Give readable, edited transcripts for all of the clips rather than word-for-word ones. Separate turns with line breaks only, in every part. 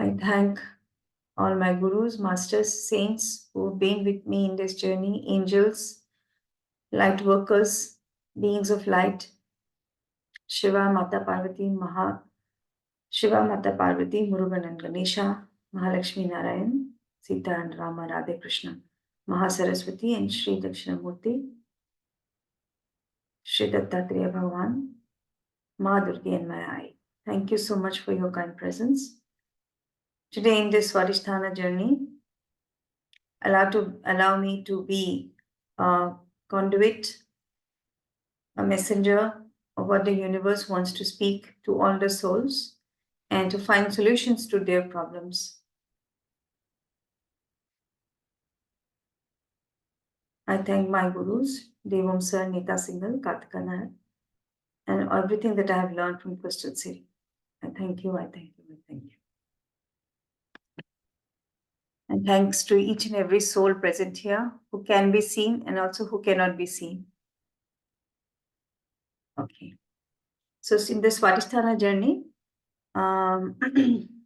I thank all my gurus, masters, saints who have been with me in this journey, angels, light workers, beings of light, Shiva, Mata Parvati, Shiva, Mata Parvati, Murugan and Ganesha, Mahalakshmi Narayan, Sita and Rama, Radhe Krishna, Mahasaraswati and Shri Dakshinamurti, Shri Dattatreya Bhagavan, Maa Durgi and Maya. Thank you so much for your kind presence. Today in this Swadhisthana journey, allow me to be a conduit, a messenger of what the universe wants to speak to all the souls and to find solutions to their problems. I thank my gurus, Devam Sir, Nita Singhal, Kartika Nair, and everything that I have learned from Crystal City. I thank you, I thank you, I thank you. And thanks to each and every soul present here who can be seen and also who cannot be seen. Okay. So in this Swadhisthana journey,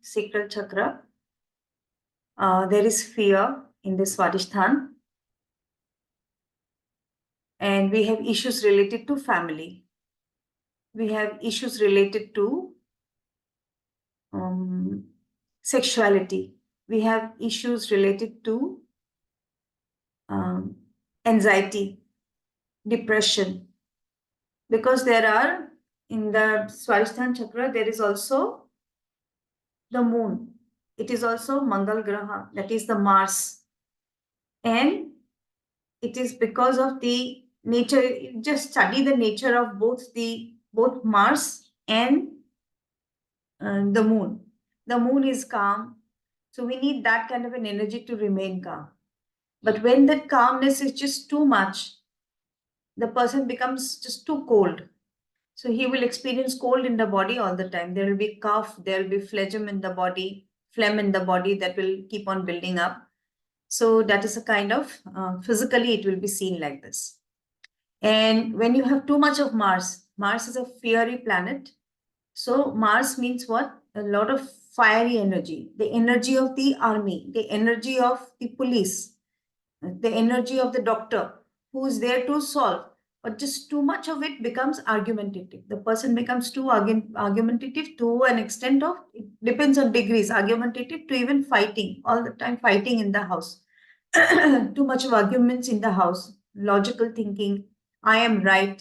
Sacral Chakra, there is fear in this Swadhisthana. And we have issues related to family. We have issues related to sexuality. We have issues related to anxiety, depression. Because there are, in the Swadhisthana Chakra, there is also the moon. It is also Mangal Graha, that is the Mars. And it is because of the nature, just study the nature of both Mars and the moon. The moon is calm. So we need that kind of an energy to remain calm. But when that calmness is just too much, the person becomes just too cold. So he will experience cold in the body all the time. There will be cough, there will be phlegm in the body that will keep on building up. So that is a kind of, physically it will be seen like this. And when you have too much of Mars is a fiery planet. So Mars means what? A lot of fiery energy, the energy of the army, the energy of the police, the energy of the doctor who is there to solve. But just too much of it becomes argumentative. The person becomes too argumentative to an extent of, it depends on degrees, argumentative to even fighting, all the time fighting in the house. Too much of arguments in the house, logical thinking, I am right.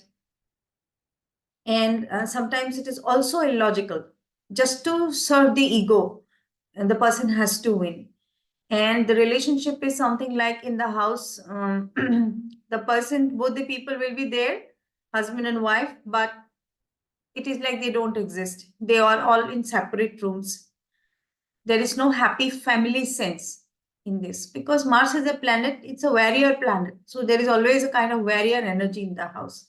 And sometimes it is also illogical. Just to serve the ego, and the person has to win. And the relationship is something like in the house, the person, both the people will be there, husband and wife, but it is like they don't exist. They are all in separate rooms. There is no happy family sense in this because Mars is a planet, it's a warrior planet. So there is always a kind of warrior energy in the house.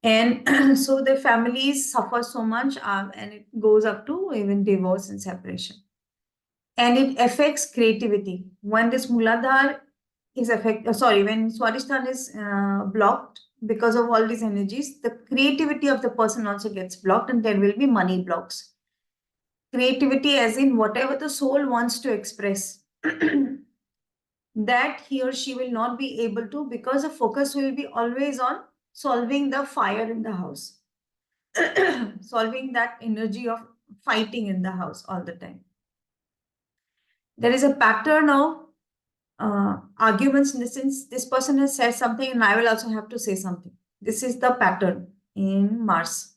And so the families suffer so much and it goes up to even divorce and separation. And it affects creativity. When this Muladhar is when Swadhisthana is blocked because of all these energies, the creativity of the person also gets blocked and there will be money blocks. Creativity as in whatever the soul wants to express, that he or she will not be able to because the focus will be always on solving the fire in the house, solving that energy of fighting in the house all the time. There is a pattern of arguments in the sense this person has said something and I will also have to say something. This is the pattern in Mars.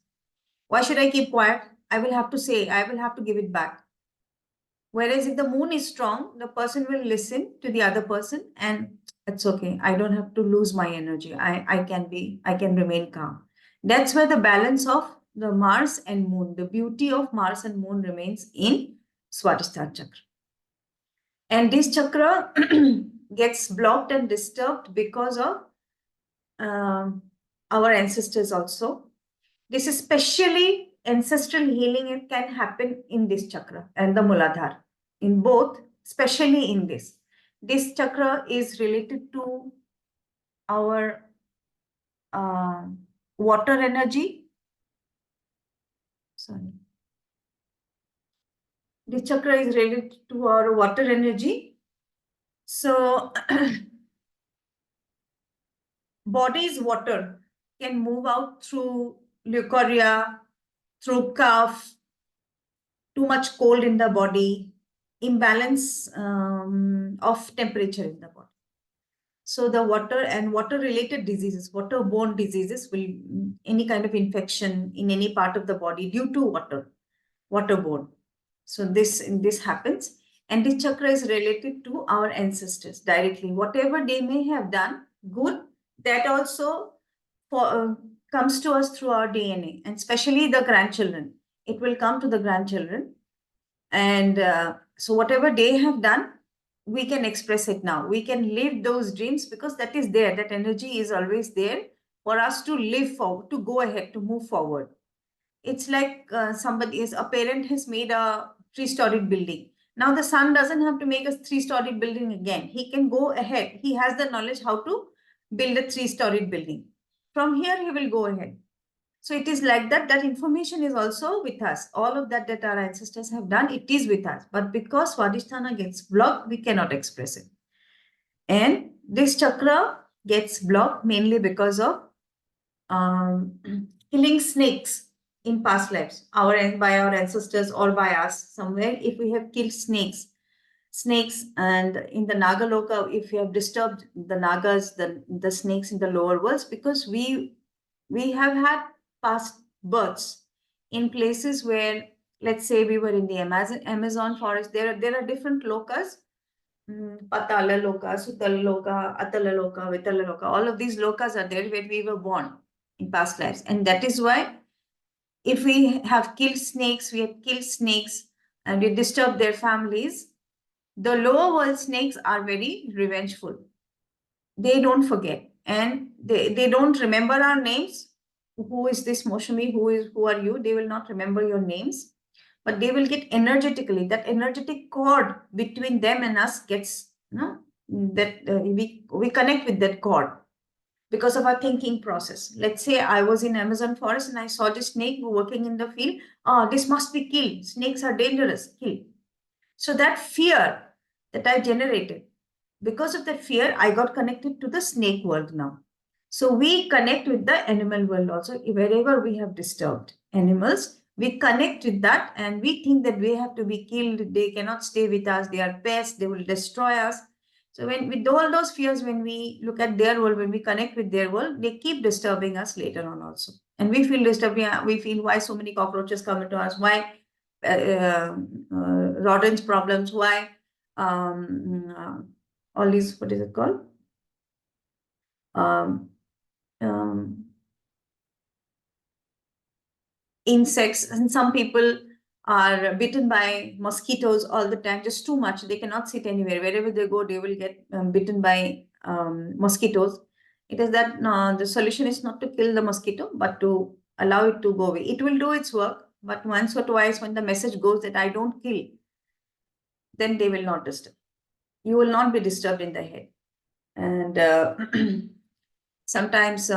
Why should I keep quiet? I will have to say, I will have to give it back. Whereas if the moon is strong, the person will listen to the other person and it's okay. I don't have to lose my energy. I can remain calm. That's where the balance of the Mars and moon, the beauty of Mars and moon remains in Swadhisthana Chakra. And this chakra gets blocked and disturbed because of our ancestors also. This is especially ancestral healing. It can happen in this chakra and the Muladhara. In both, especially in this. This chakra is related to our water energy. Sorry. this chakra is related to our water energy. So body's water can move out through leukorrhea, through cough, too much cold in the body, imbalance of temperature in the body. So the water and water-related diseases, waterborne diseases will, any kind of infection in any part of the body due to waterborne. So this happens. And this chakra is related to our ancestors directly. Whatever they may have done good, that also comes to us through our DNA, and especially the grandchildren. It will come to the grandchildren. And so whatever they have done, we can express it now. We can live those dreams because that is there. That energy is always there for us to live forward, to go ahead, to move forward. It's like a parent has made a 3-storied building. Now the son doesn't have to make a 3-storied building again. He can go ahead. He has the knowledge how to build a 3-storied building. From here, he will go ahead. So it is like that. That information is also with us. All of that our ancestors have done, it is with us. But because Swadhisthana gets blocked, we cannot express it. And this chakra gets blocked mainly because of killing snakes in past lives, by our ancestors or by us somewhere. If we have killed snakes, and in the Naga Loka, if we have disturbed the Nagas, the snakes in the lower worlds, because we have had past births in places where, let's say, we were in the Amazon forest. There are different lokas. Patala Loka, Sutala Loka, Atala Loka, Vitala Loka. All of these lokas are there where we were born in past lives. And that is why if we have killed snakes, and we disturb their families, the lower world snakes are very revengeful. They don't forget. And they don't remember our names. Who is this Moshami? Who are you? They will not remember your names. But they will get energetically, that energetic cord between them and us gets, we connect with that cord because of our thinking process. Let's say I was in Amazon forest and I saw this snake working in the field. This must be killed. Snakes are dangerous. Kill. So that fear that I generated, because of that fear, I got connected to the snake world now. So we connect with the animal world also. Wherever we have disturbed animals, we connect with that and we think that we have to be killed. They cannot stay with us. They are pests. They will destroy us. So with all those fears, when we look at their world, when we connect with their world, they keep disturbing us later on also. And we feel disturbed. We feel why so many cockroaches come into us, why rodents problems, why all these, what is it called? Insects. And some people are bitten by mosquitoes all the time, just too much. They cannot sit anywhere. Wherever they go, they will get bitten by mosquitoes. It is that the solution is not to kill the mosquito, but to allow it to go away. It will do its work, but once or twice when the message goes that I don't kill, then they will not disturb. You will not be disturbed in the head. And sometimes,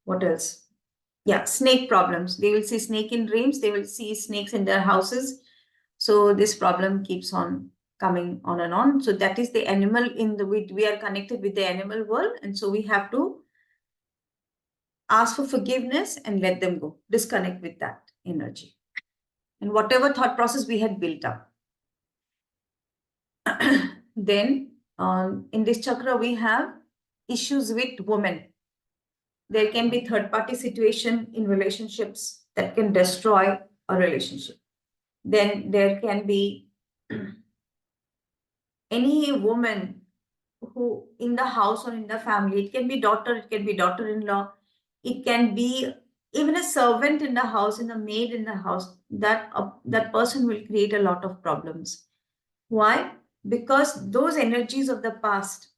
what else? Yeah, snake problems. They will see snake in dreams. They will see snakes in their houses. So this problem keeps on coming on and on. So that is the animal we are connected with the animal world. And so we have to ask for forgiveness and let them go. Disconnect with that energy. And whatever thought process we had built up. Then in this chakra, we have issues with women. There can be third-party situation in relationships that can destroy a relationship. Then there can be any woman who in the house or in the family, it can be daughter, it can be daughter-in-law, it can be even a servant in the house, in a maid in the house, that person will create a lot of problems. Why? Because those energies of the past,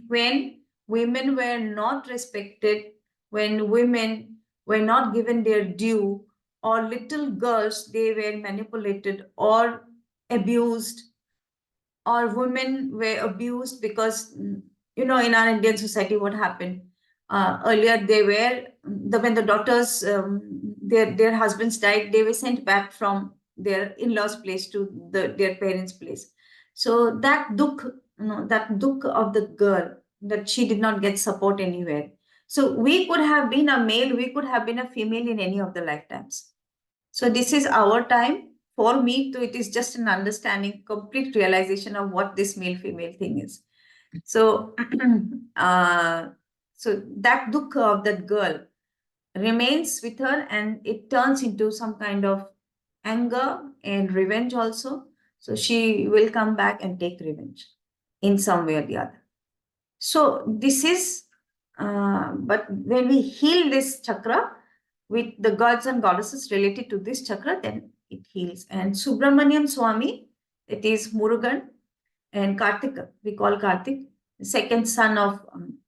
when women were not respected, when women were not given their due, or little girls, they were manipulated or abused, or women were abused because, in our Indian society, what happened? Earlier, when the daughters, their husbands died, they were sent back from their in-laws place to their parents' place. So that dukh, that dukh of the girl, that she did not get support anywhere. So we could have been a male, we could have been a female in any of the lifetimes. So this is our time. For me, too, it is just an understanding, complete realization of what this male-female thing is. So, so that dukkha of that girl remains with her, and it turns into some kind of anger and revenge also. So she will come back and take revenge in some way or the other. So this is, but when we heal this chakra with the gods and goddesses related to this chakra, then it heals. And Subramaniam Swamy, it is Murugan, and Kartika, we call Kartik, the second son of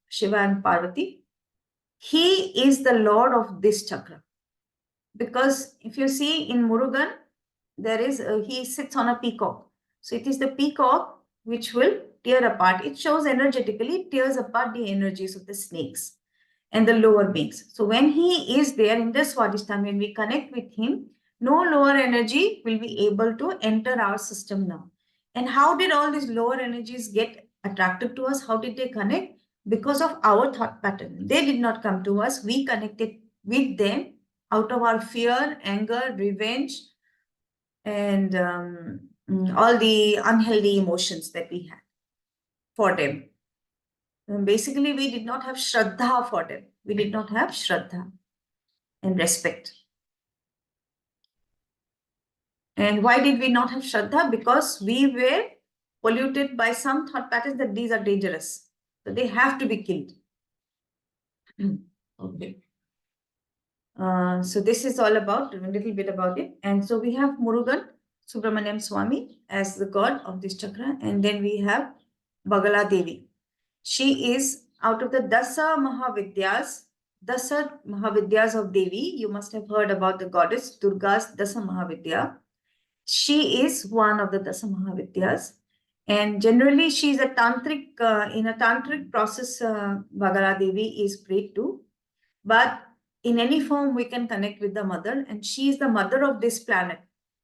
Shiva and Parvati. He is the lord of this chakra. Because if you see in Murugan, there is he sits on a peacock. So it is the peacock which will tear apart. It shows energetically, it tears apart the energies of the snakes and the lower beings. So when he is there in the Swadhisthan, when we connect with him, no lower energy will be able to enter our system now. And how did all these lower energies get attracted to us? How did they connect? Because of our thought pattern. They did not come to us. We connected with them out of our fear, anger, revenge, and all the unhealthy emotions that we had for them. And basically, we did not have Shraddha for them. We did not have Shraddha and respect. And why did we not have Shraddha? Because we were polluted by some thought patterns that these are dangerous. So they have to be killed. Okay. So this is all about, a little bit about it. And so we have Murugan, Subramaniam Swamy as the god of this chakra. And then we have Bagala Devi. She is out of the Dasa Mahavidyas of Devi. You must have heard about the goddess Durga's Dasa Mahavidya. She is one of the Dasa Mahavidyas. And generally, she is a tantric, in a tantric process, Bagala Devi is prayed to. But in any form, we can connect with the mother, and she is the mother of this planet.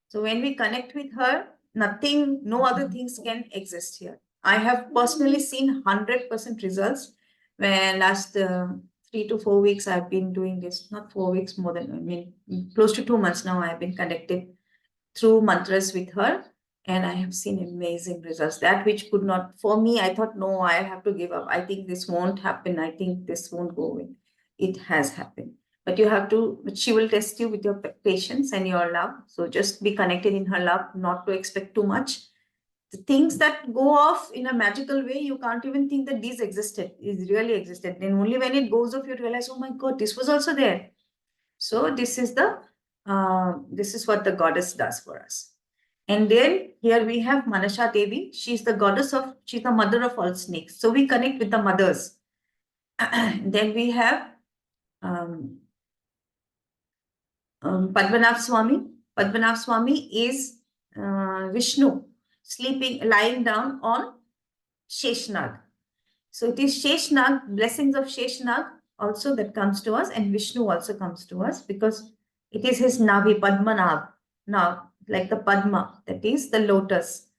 So when we connect with her, nothing, no other things can exist here. I have personally seen 100% results. When last 3 to 4 weeks, I've been doing this, not 4 weeks, more than, I mean, close to 2 months now, I've been connected through mantras with her. And I have seen amazing results. That which could not, for me, I thought, no, I have to give up. I think this won't happen. I think this won't go away. It has happened. But you have to, she will test you with your patience and your love. So just be connected in her love, not to expect too much. The things that go off in a magical way, you can't even think that these existed, is really existed. Then only when it goes off, you realize, oh my God, this was also there. So this is what the goddess does for us. And then here we have Manasha Devi. She's the goddess of, she's the mother of all snakes. So we connect with the mothers. Then we have Padmanabhswamy. Padmanabhswamy is Vishnu sleeping, lying down on Shesh Naag. So it is Shesh Naag, blessings of Shesh Naag also that comes to us, and Vishnu also comes to us because it is his Navi, Padmanabh, now like the Padma, that is the lotus.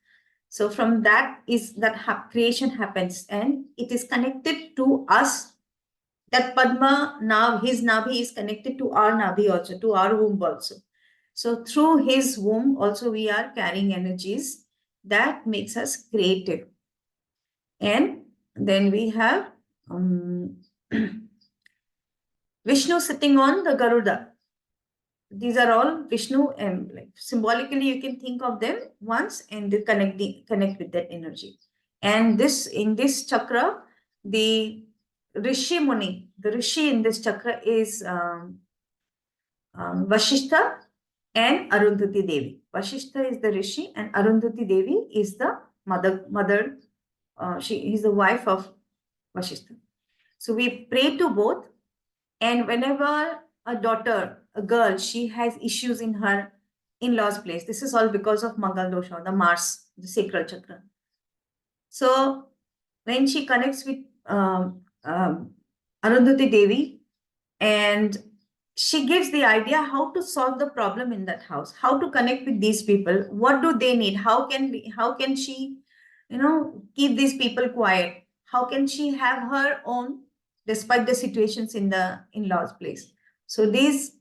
So from that is that creation happens, and it is connected to us. That Padma, now his Navi is connected to our Navi also, to our womb also. So through his womb also we are carrying energies that makes us creative. And then we have Vishnu sitting on the Garuda. These are all Vishnu, and like symbolically you can think of them once and they connect with that energy. And this, in this chakra, the Rishi Muni, the Rishi in this chakra is Vashistha and Arundhuti Devi. Vashistha is the Rishi and Arundhuti Devi is the mother. She is the wife of Vashistha. So we pray to both, and whenever a daughter, a girl, she has issues in her in-laws place, this is all because of Mangal Dosha, the Mars, the Sacral Chakra. So when she connects with Arundhuti Devi, and she gives the idea how to solve the problem in that house, how to connect with these people, what do they need, how can she, keep these people quiet, how can she have her own despite the situations in the in-laws place. So these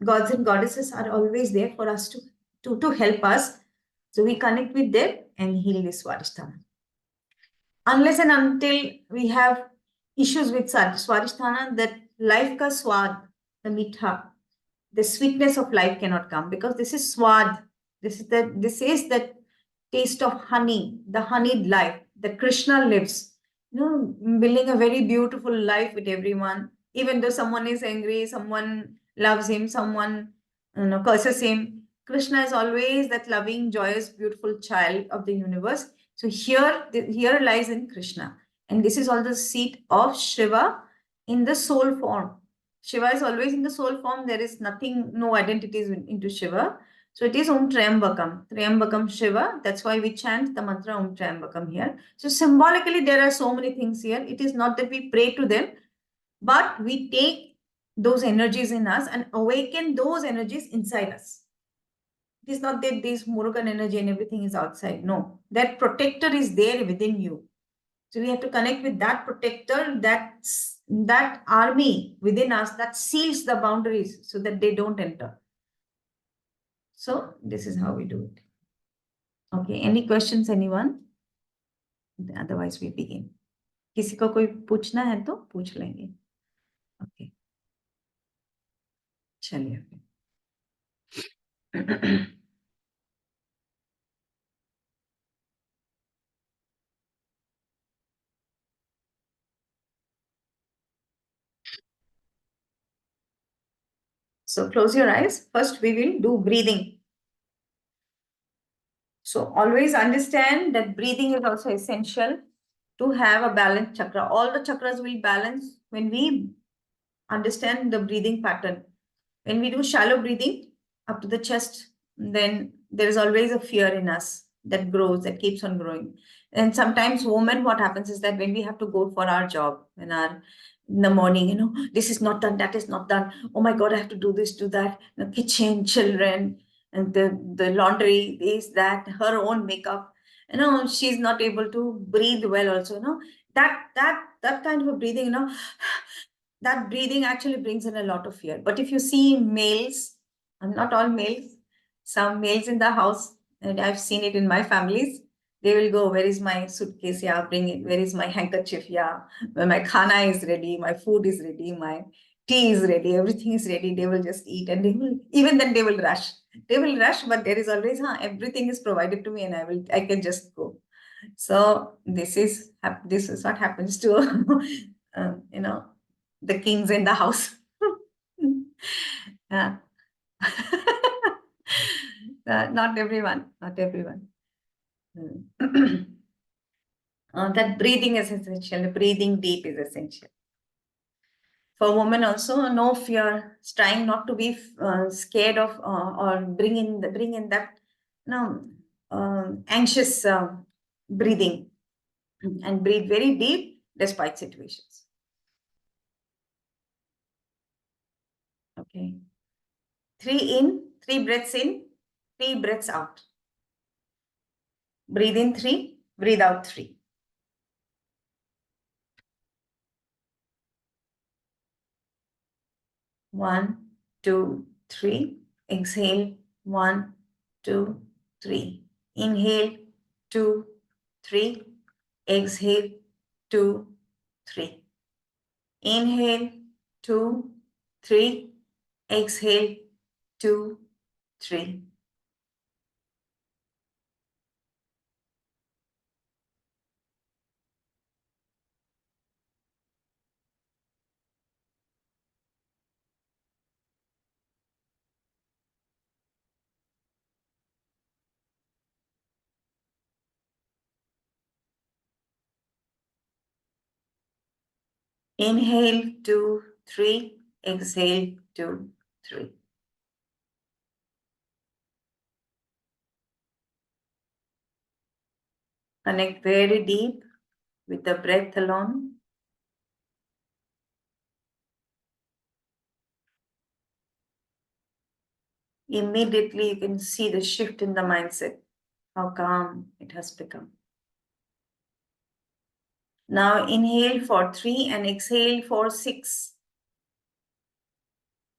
gods and goddesses are always there for us to help us. So we connect with them and heal this Swadhisthana. Unless and until we have issues with Swadhisthana, that life ka swad, the mitha, the sweetness of life cannot come, because this is swad. This is the taste of honey, the honeyed life that Krishna lives. Building a very beautiful life with everyone. Even though someone is angry, someone loves him, someone curses him, Krishna is always that loving, joyous, beautiful child of the universe. So here lies in Krishna, and this is all the seat of Shiva in the soul form. Shiva is always in the soul form. There is nothing, no identities into Shiva. So it is Om Triambakam, Triambakam Shiva. That's why we chant the mantra Om Triambakam here. So symbolically, there are so many things here. It is not that we pray to them, but we take those energies in us and awaken those energies inside us. It is not that this Murugan energy and everything is outside. No, that protector is there within you. So we have to connect with that protector, that army within us that seals the boundaries so that they don't enter. So this is how we do it. Okay, any questions, anyone? Otherwise we begin. किसी को कोई पूछना है तो पूछ लेंगे. Okay. चलिए. So close your eyes. First, we will do breathing. So always understand that breathing is also essential to have a balanced chakra. All the chakras will balance when we understand the breathing pattern. When we do shallow breathing up to the chest, then there is always a fear in us that grows, that keeps on growing. And sometimes women, what happens is that when we have to go for our job, in the morning, this is not done, that is not done. Oh my God, I have to do this, do that. The kitchen, children, and the laundry, this, that, her own makeup. She's not able to breathe well also. That kind of a breathing, that breathing actually brings in a lot of fear. But if you see males, and not all males, some males in the house, and I've seen it in my families, they will go, where is my suitcase? Yeah, bring it. Where is my handkerchief? Yeah, when my khana is ready, my food is ready, my tea is ready, everything is ready. They will just eat, and even then they will rush. They will rush, but there is always, everything is provided to me, and I can just go. So this is what happens to the kings in the house. Yeah. Not everyone. That breathing is essential. Breathing deep is essential. For women also, no fear. Trying not to be scared of or bring in that anxious breathing, and breathe very deep despite situations. Okay. 3 breaths in, 3 breaths out. Breathe in 3, breathe out 3. One, 2, 3. Exhale. 1, 2, 3. Inhale. 2, 3. Exhale. 2, 3. Inhale. 2, 3. Exhale. 2, 3. Inhale, 2, 3. Exhale, 2, 3. Connect very deep with the breath alone. immediately you can see the shift in the mindset, how calm it has become. Now inhale for 3 and exhale for 6.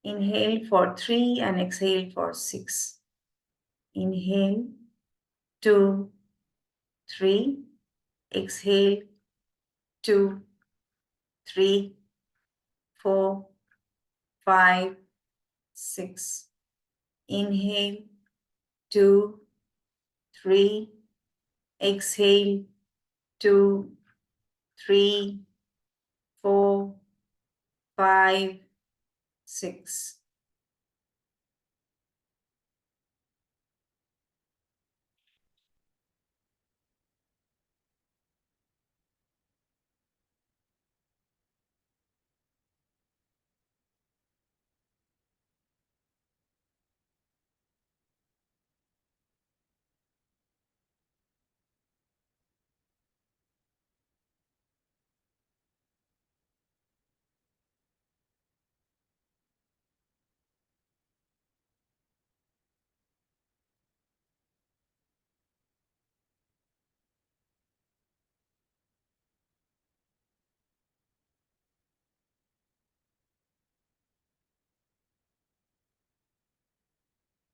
Inhale for 3 and exhale for 6. Inhale, 2, 3. Exhale, 2, 3, 4, 5, 6. Inhale, 2, 3. Exhale, 2, 3, 4, 5, 6.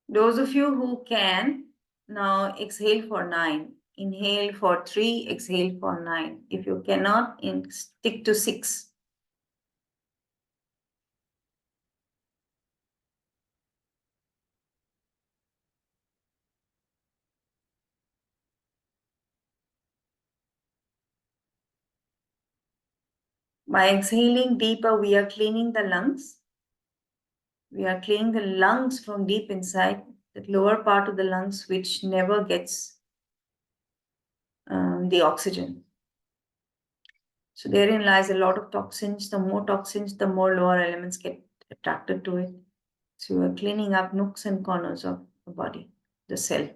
Those of you who can, now exhale for 9. Inhale for 3, exhale for 9. If you cannot, stick to 6. By exhaling deeper, we are cleaning the lungs. We are cleaning the lungs from deep inside, the lower part of the lungs, which never gets the oxygen. So therein lies a lot of toxins. The more toxins, the more lower elements get attracted to it. So you are cleaning up nooks and corners of the body, the cell.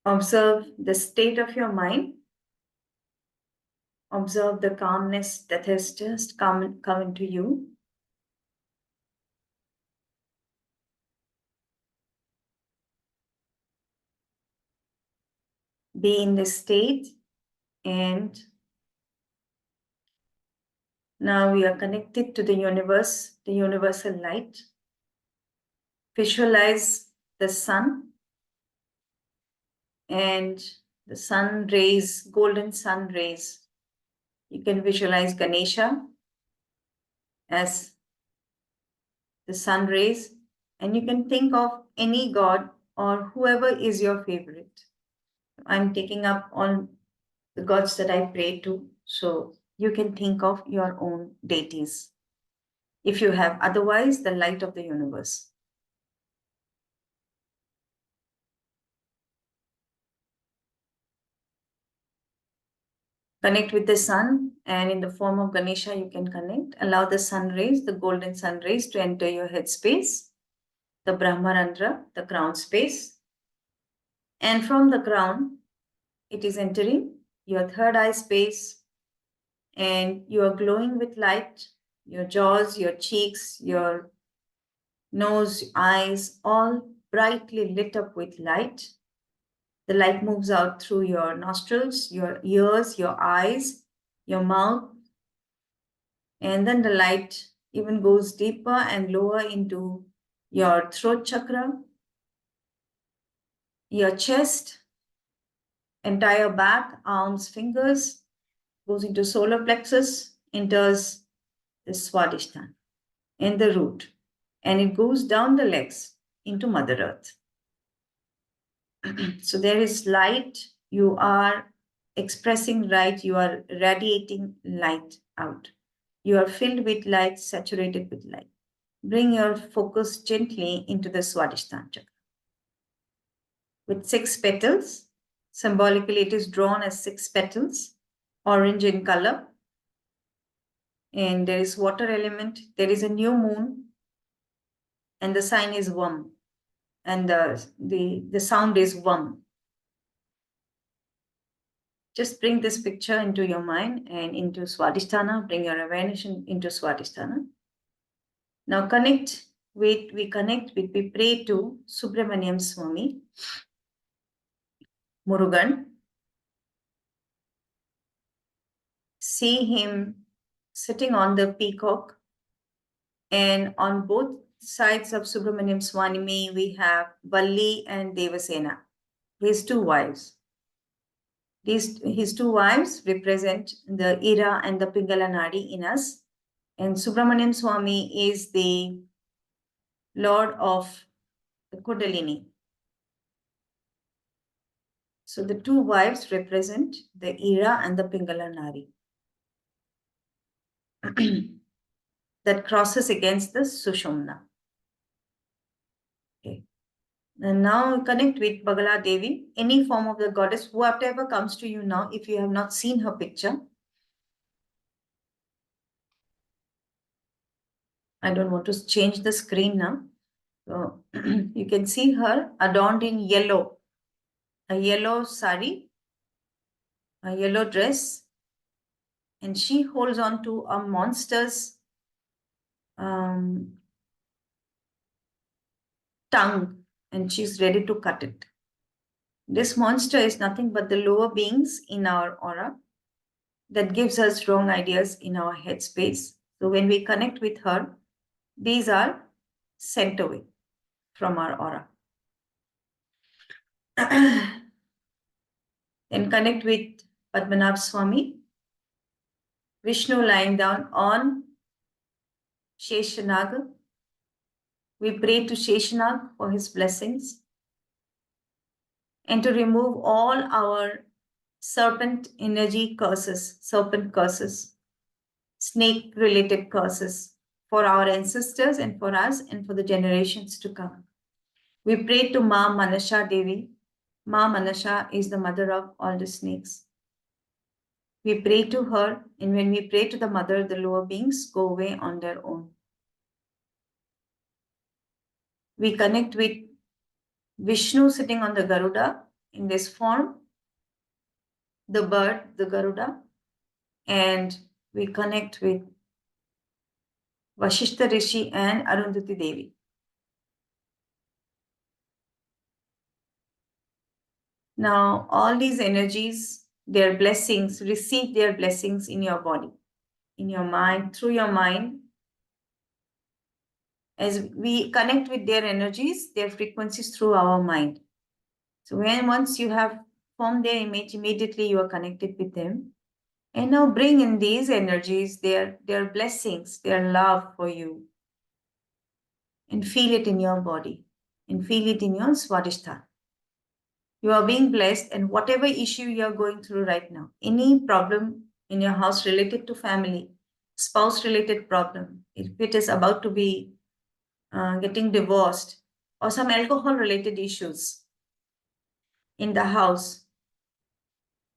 Observe the state of your mind. Observe the calmness that has just come into you. Be in this state, and now we are connected to the universe, the universal light. Visualize the sun and the sun rays, golden sun rays. You can visualize Ganesha as the sun rays, and you can think of any god or whoever is your favorite. I'm taking up all the gods that I pray to, so you can think of your own deities if you have, otherwise the light of the universe. Connect with the sun, and in the form of Ganesha you can connect. Allow the sun rays, the golden sun rays, to enter your head space, the Brahmarandra, the crown space. And from the crown, it is entering your third eye space, and you are glowing with light. Your jaws, your cheeks, your nose, eyes, all brightly lit up with light. The light moves out through your nostrils, your ears, your eyes, your mouth, and then the light even goes deeper and lower into your throat chakra, your chest, entire back, arms, fingers, goes into solar plexus, enters the Swadhisthan and the root. and it goes down the legs into Mother Earth. So there is light, you are expressing light, you are radiating light out. You are filled with light, saturated with light. Bring your focus gently into the Swadhisthan Chakra. With 6 petals, symbolically it is drawn as 6 petals, orange in color. And there is water element, there is a new moon, and the sign is Vam. And the sound is Vam. Just bring this picture into your mind and into Swadhisthana. Bring your awareness into Swadhisthana. Now we pray to Subramaniam Swamy, Murugan. See him sitting on the peacock, and on both sides of Subramaniam Swamy, we have Valli and Devasena, his 2 wives. His 2 wives represent the Ira and the Pingala Nadi in us. And Subramaniam Swamy is the Lord of the Kundalini. So the 2 wives represent the Ira and the Pingala Nadi that crosses against the Sushumna. Okay. And now connect with Bagala Devi, any form of the goddess, whatever comes to you now, if you have not seen her picture. I don't want to change the screen now. So you can see her adorned in yellow, a yellow sari, a yellow dress, and she holds on to a monster's tongue, and she's ready to cut it. This monster is nothing but the lower beings in our aura that gives us wrong ideas in our headspace. So when we connect with her, these are sent away from our aura. Then connect with Padmanabhswamy, Vishnu lying down on Shesh Naga. We pray to Sheshanag for his blessings and to remove all our serpent energy curses, serpent curses, snake related curses for our ancestors and for us and for the generations to come. We pray to Maa Manasha Devi. Maa Manasha is the mother of all the snakes. We pray to her, and when we pray to the mother, the lower beings go away on their own. We connect with Vishnu sitting on the Garuda in this form, the bird, the Garuda, and we connect with Vashistha Rishi and Arundhuti Devi. Now, all these energies, their blessings, receive their blessings in your body, in your mind, through your mind. As we connect with their energies, their frequencies through our mind. So once you have formed their image, immediately you are connected with them. And now bring in these energies, their blessings, their love for you. And feel it in your body. And feel it in your Swadhisthana. You are being blessed, and whatever issue you are going through right now, any problem in your house related to family, spouse related problem, if it is about to be getting divorced, or some alcohol related issues in the house,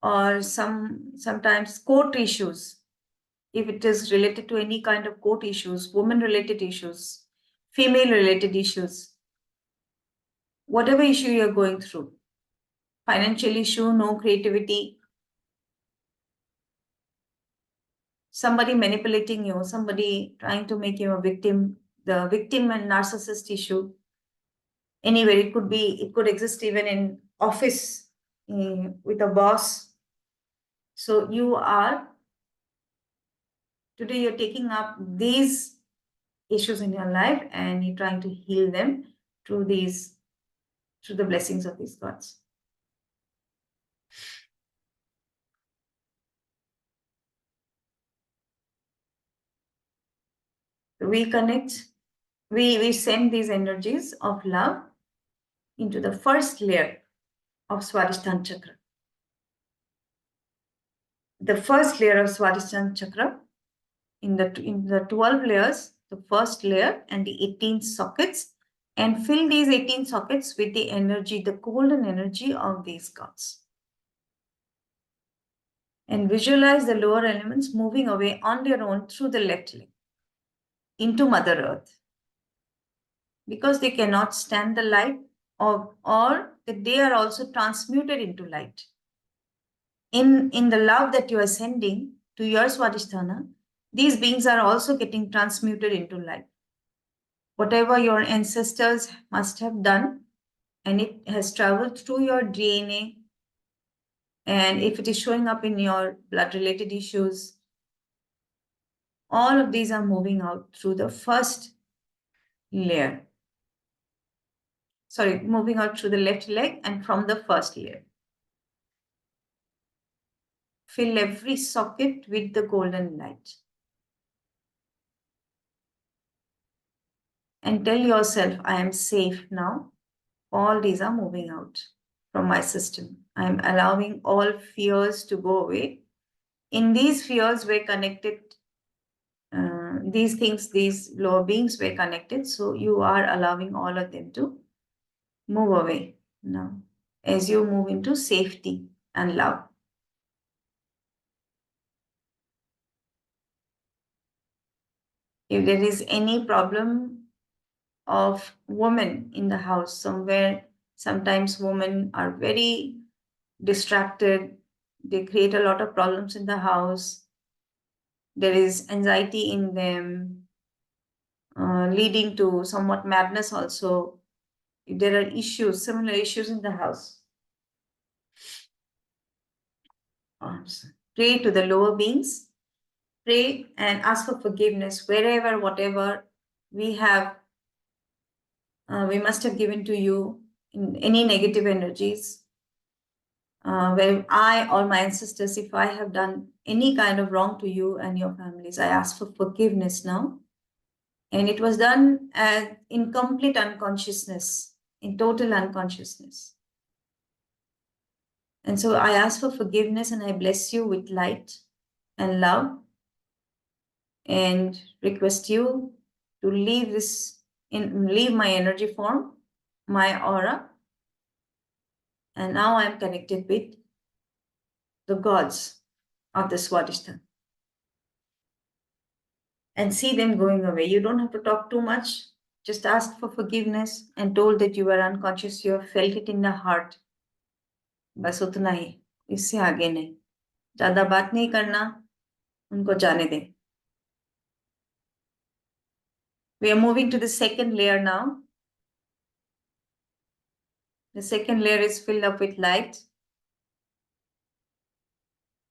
or sometimes court issues, if it is related to any kind of court issues, woman related issues, female related issues, whatever issue you're going through, financial issue, no creativity, somebody manipulating you, somebody trying to make you a victim, the victim and narcissist issue, anywhere it could exist even in office with a boss. So today you're taking up these issues in your life and you're trying to heal them through the blessings of these gods. We connect we send these energies of love into the first layer of Swadhisthan Chakra. The first layer of Swadhisthan Chakra, in the 12 layers, the first layer and the 18 sockets, and fill these 18 sockets with the energy, the golden energy of these gods. And visualize the lower elements moving away on their own through the left leg into Mother Earth. Because they cannot stand the light, or that they are also transmuted into light. In the love that you are sending to your Swadhisthana, these beings are also getting transmuted into light. Whatever your ancestors must have done, and it has traveled through your DNA, and if it is showing up in your blood-related issues, all of these are moving out through the first layer. Sorry, moving out through the left leg and from the first layer. Fill every socket with the golden light. And tell yourself, I am safe now. All these are moving out from my system. I am allowing all fears to go away. In these fears, we're connected. These things, these lower beings were connected. So you are allowing all of them to move away now as you move into safety and love. If there is any problem of women in the house somewhere, sometimes women are very distracted. They create a lot of problems in the house. There is anxiety in them, leading to somewhat madness also. If there are issues, similar issues in the house, pray to the lower beings. Pray and ask for forgiveness wherever, whatever we have, we must have given to you in any negative energies. Where I or my ancestors, if I have done any kind of wrong to you and your families, I ask for forgiveness now. And it was done in complete unconsciousness, in total unconsciousness. And so I ask for forgiveness and I bless you with light and love and request you to leave my energy form, my aura. And now I'm connected with the gods of the Swadhisthana. And see them going away. You don't have to talk too much. Just ask for forgiveness and told that you were unconscious. You have felt it in the heart. बस उतना ही, इससे आगे नहीं. ज़्यादा बात नहीं करना, उनको जाने दें. We are moving to the second layer now. The second layer is filled up with light.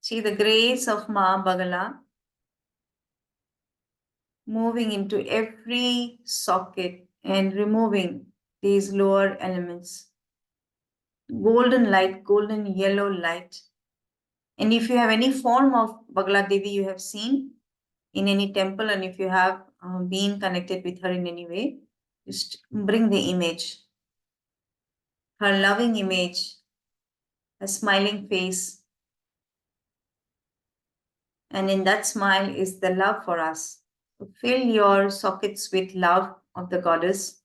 See the grace of Maa Bagala moving into every socket and removing these lower elements. Golden light, golden yellow light. And if you have any form of Bagala Devi you have seen in any temple, and if you have been connected with her in any way, just bring the image. Her loving image, a smiling face. And in that smile is the love for us. So fill your sockets with love of the goddess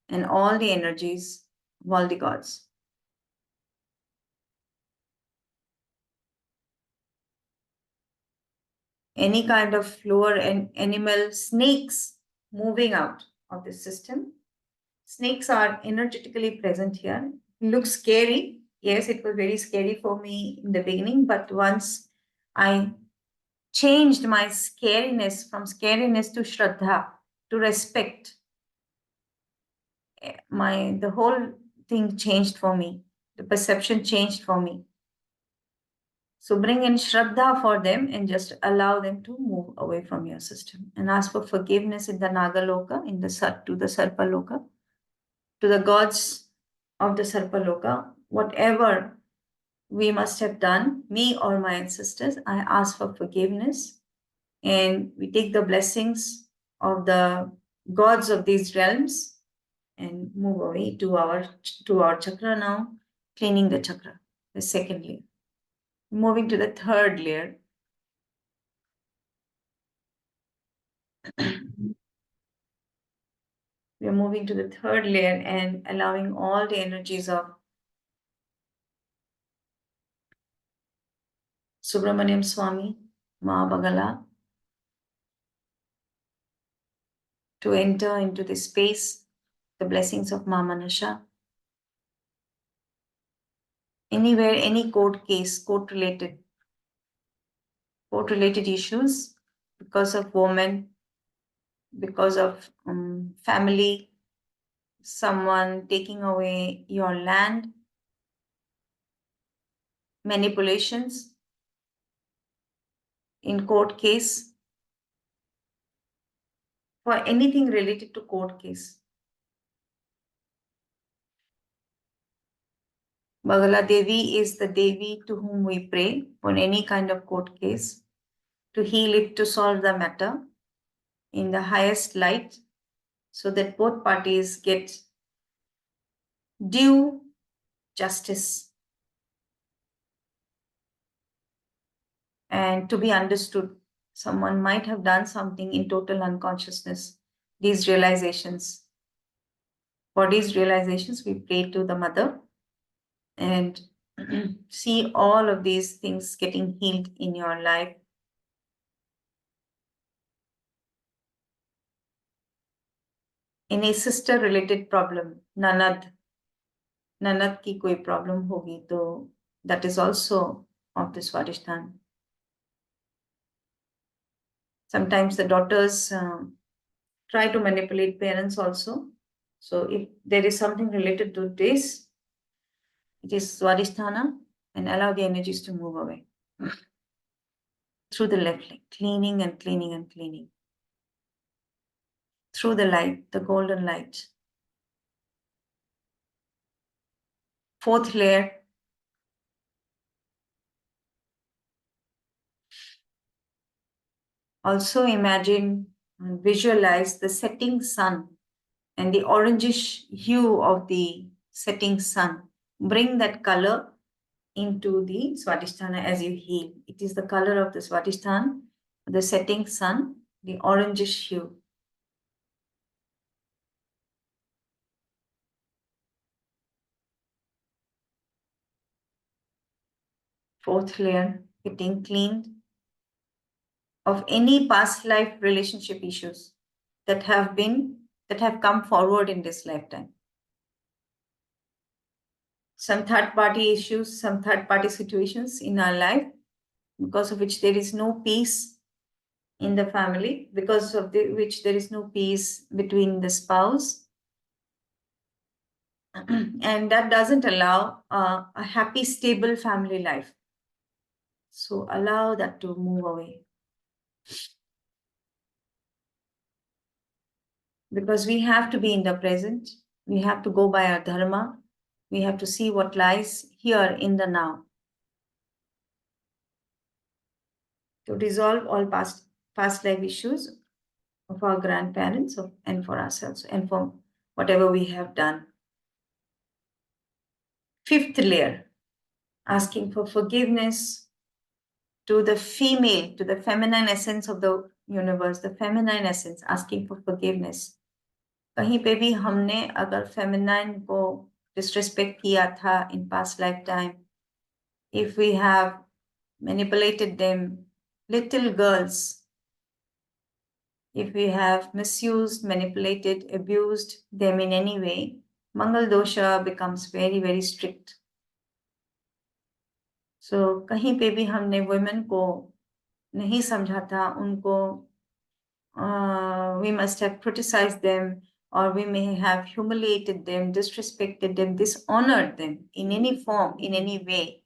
and all the energies of all the gods. Any kind of lower animal, snakes moving out of the system. Snakes are energetically present here. Looks scary. Yes, it was very scary for me in the beginning, but once I changed my scariness from scariness to Shraddha, to respect, the whole thing changed for me. The perception changed for me. So bring in Shraddha for them and just allow them to move away from your system and ask for forgiveness in the Naga Loka, to the Sarpa Loka, to the gods of the Sarpa Loka. Whatever we must have done, me or my ancestors, I ask for forgiveness and we take the blessings of the gods of these realms and move away to our chakra now, cleaning the chakra, the second layer. Moving to the third layer. We are moving to the third layer and allowing all the energies of Subramaniam Swamy, Maa Bagala, to enter into the space, the blessings of Maa Manasha. Anywhere, any court case, court-related issues because of women, because of family, someone taking away your land, manipulations in court case, for anything related to court case. Bagala Devi is the Devi to whom we pray on any kind of court case, to heal it, to solve the matter in the highest light, so that both parties get due justice and to be understood. Someone might have done something in total unconsciousness. These realizations. For these realizations, we pray to the Mother and see all of these things getting healed in your life. Any sister related problem, nanad की कोई problem होगी तो that is also of the Swadhisthan. Sometimes the daughters try to manipulate parents also. So if there is something related to this, it is Swadhisthana, and allow the energies to move away through the left leg, cleaning and cleaning and cleaning. Through the light, the golden light. Fourth layer. Also imagine and visualize the setting sun and the orangish hue of the setting sun. Bring that color into the Swadhisthana as you heal. It is the color of the Swadhisthana, the setting sun, the orangish hue. Fourth layer, getting cleaned of any past life relationship issues that have come forward in this lifetime. Some third party issues, some third party situations in our life, because of which there is no peace in the family, because of which there is no peace between the spouse. And that doesn't allow a happy, stable family life. So allow that to move away. Because we have to be in the present. We have to go by our dharma. We have to see what lies here in the now. To resolve all past life issues of our grandparents and for ourselves and for whatever we have done. Fifth layer, asking for forgiveness to the female, to the feminine essence of the universe, the feminine essence, asking for forgiveness. कहीं पे भी हमने अगर feminine को disrespect किया था in past lifetime, if we have manipulated them, little girls, if we have misused, manipulated, abused them in any way, Mangal Dosha becomes very, very strict. So कहीं पे भी हमने women को नहीं समझा था, उनको we must have criticized them, or we may have humiliated them, disrespected them, dishonored them in any form, in any way.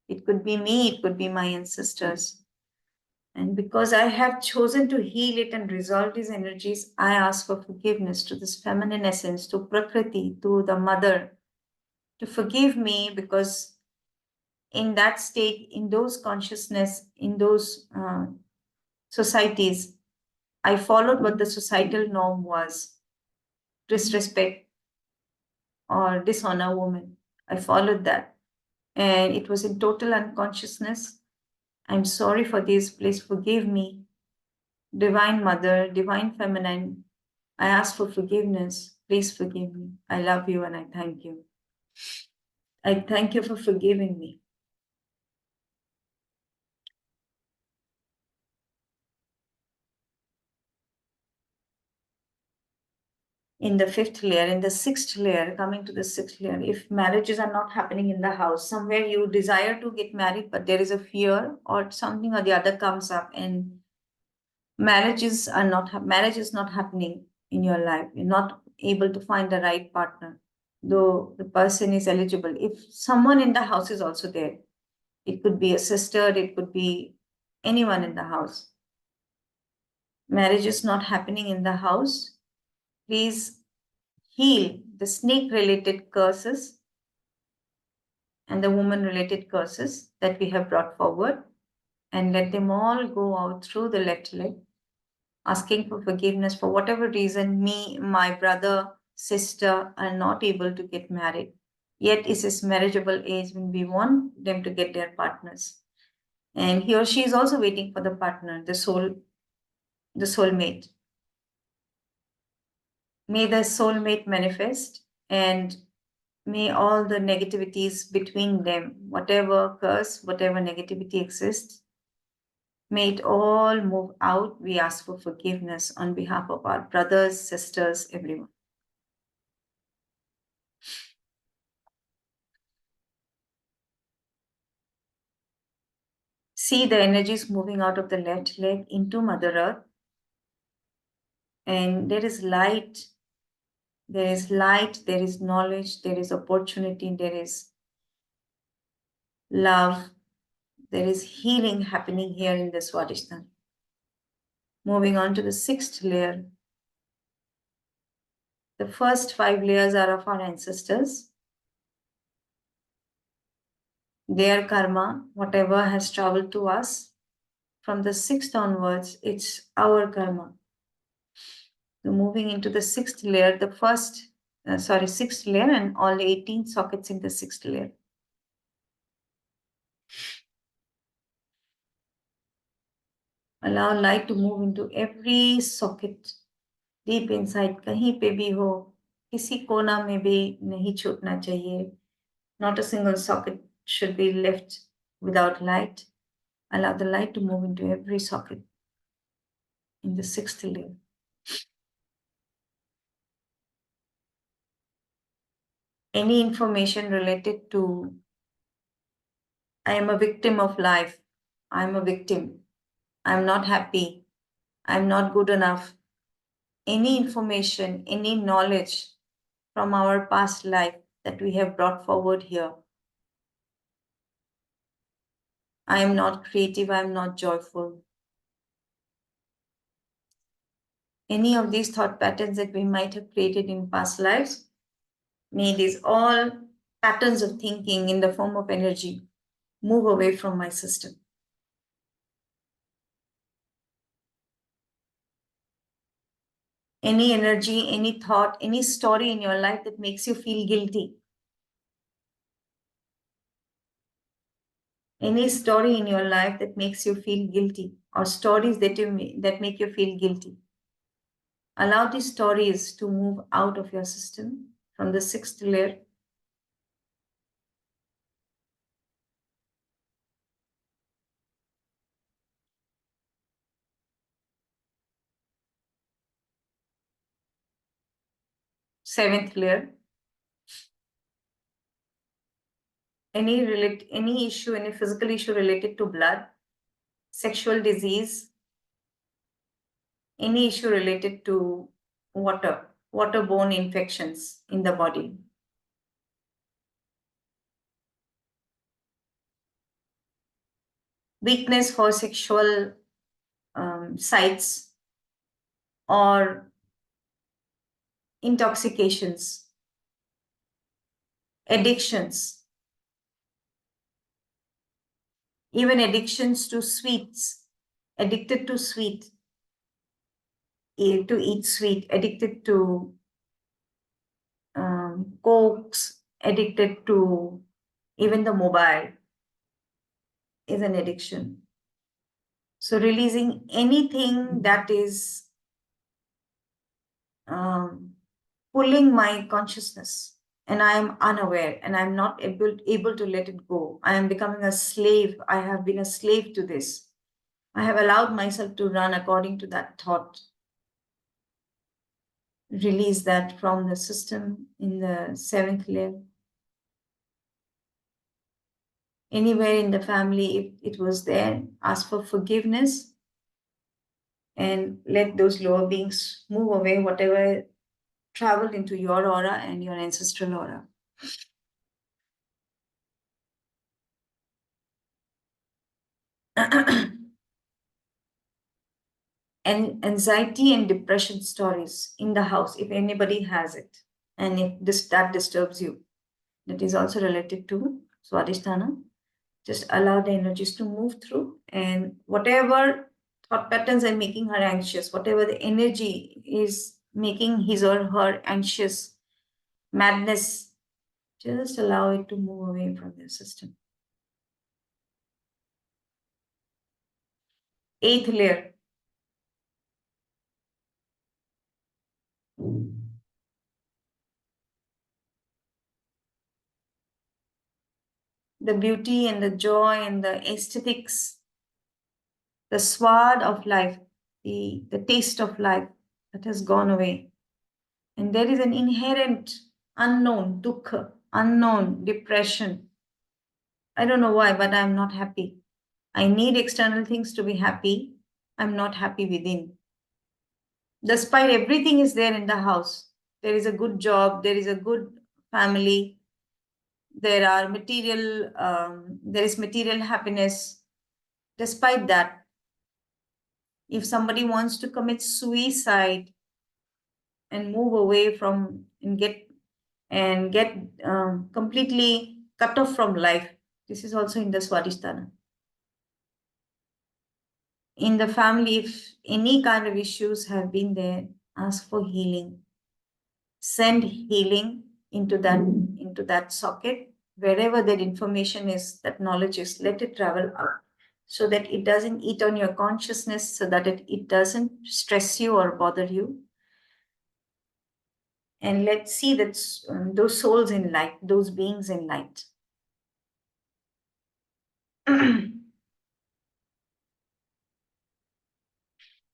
It could be me, it could be my ancestors. And because I have chosen to heal it and resolve these energies, I ask for forgiveness to this feminine essence, to Prakriti, to the mother, to forgive me, because in that state, in those consciousness, in those societies, I followed what the societal norm was: disrespect or dishonor women. I followed that. And it was in total unconsciousness. I'm sorry for this. Please forgive me. Divine Mother, Divine Feminine, I ask for forgiveness. Please forgive me. I love you and I thank you. I thank you for forgiving me. In the fifth layer, in the sixth layer, coming to the sixth layer, if marriages are not happening in the house, somewhere you desire to get married, but there is a fear or something or the other comes up, and marriage is not happening in your life. You're not able to find the right partner, though the person is eligible. If someone in the house is also there, it could be a sister, it could be anyone in the house. Marriage is not happening in the house. Please heal the snake related curses and the woman related curses that we have brought forward, and let them all go out through the left leg, asking for forgiveness for whatever reason me, my brother, sister are not able to get married. Yet is this marriageable age when we want them to get their partners. And he or she is also waiting for the partner, the soulmate. May the soulmate manifest, and may all the negativities between them, whatever curse, whatever negativity exists, may it all move out. We ask for forgiveness on behalf of our brothers, sisters, everyone. See the energies moving out of the left leg into Mother Earth. And there is light, there is light, there is knowledge, there is opportunity, there is love, there is healing happening here in the Swadhisthan. Moving on to the sixth layer. The first 5 layers are of our ancestors. Their karma, whatever has traveled to us, from the sixth onwards, it's our karma. So moving into the sixth layer, sixth layer and all 18 sockets in the sixth layer. Allow light to move into every socket, deep inside, kahin pe bhi ho, kisi kona mein bhi nahi chhutna chahiye. Not a single socket should be left without light. Allow the light to move into every socket in the sixth layer. Any information related to I am a victim of life, I am a victim, I'm not happy, I'm not good enough. Any information, any knowledge from our past life that we have brought forward here. I am not creative, I am not joyful. Any of these thought patterns that we might have created in past lives, may these all patterns of thinking in the form of energy move away from my system. Any energy, any thought, any story in your life that makes you feel guilty. Any story in your life that makes you feel guilty, or stories that make you feel guilty. Allow these stories to move out of your system from the sixth layer. Seventh layer. Any issue, any physical issue related to blood, sexual disease, any issue related to waterborne infections in the body. Weakness for sexual sites or intoxications, addictions, even addictions to sweets, addicted to sweet. to eat sweet, addicted to cokes, addicted to even the mobile is an addiction. So releasing anything that is pulling my consciousness and I am unaware and I'm not able to let it go. I am becoming a slave. I have been a slave to this. I have allowed myself to run according to that thought. Release that from the system in the seventh layer. Anywhere in the family, if it was there, ask for forgiveness and let those lower beings move away, whatever traveled into your aura and your ancestral aura. And anxiety and depression stories in the house, if anybody has it, and if that disturbs you, that is also related to Swadhisthana. Just allow the energies to move through, and whatever thought patterns are making her anxious, whatever the energy is making his or her anxious, madness, just allow it to move away from your system. Eighth layer. The beauty and the joy and the aesthetics, the swad of life, the taste of life that has gone away. And there is an inherent unknown dukkha, unknown depression. I don't know why, but I'm not happy. I need external things to be happy. I'm not happy within. Despite everything is there in the house, there is a good job, there is a good family, there is material happiness. Despite that, if somebody wants to commit suicide and move away from and get completely cut off from life, this is also in the Swadhisthana. In the family, if any kind of issues have been there, ask for healing. Send healing into that socket. Wherever that information is, that knowledge is, let it travel out so that it doesn't eat on your consciousness, so that it doesn't stress you or bother you. And let's see that those souls in light, those beings in light.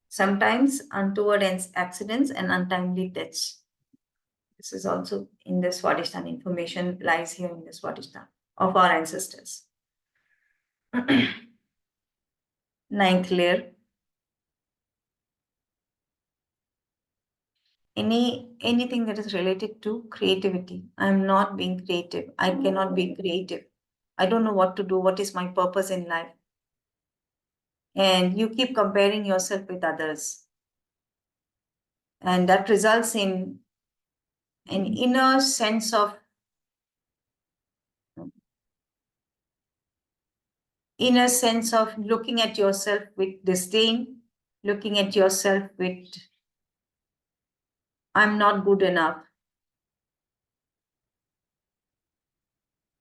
Sometimes untoward accidents and untimely deaths. This is also in the Swadhisthana. Information lies here in the Swadhisthana of our ancestors. Ninth layer. Anything that is related to creativity. I'm not being creative. I cannot be creative. I don't know what to do. What is my purpose in life? And you keep comparing yourself with others. And that results in an inner sense of looking at yourself with disdain, looking at yourself with, I'm not good enough.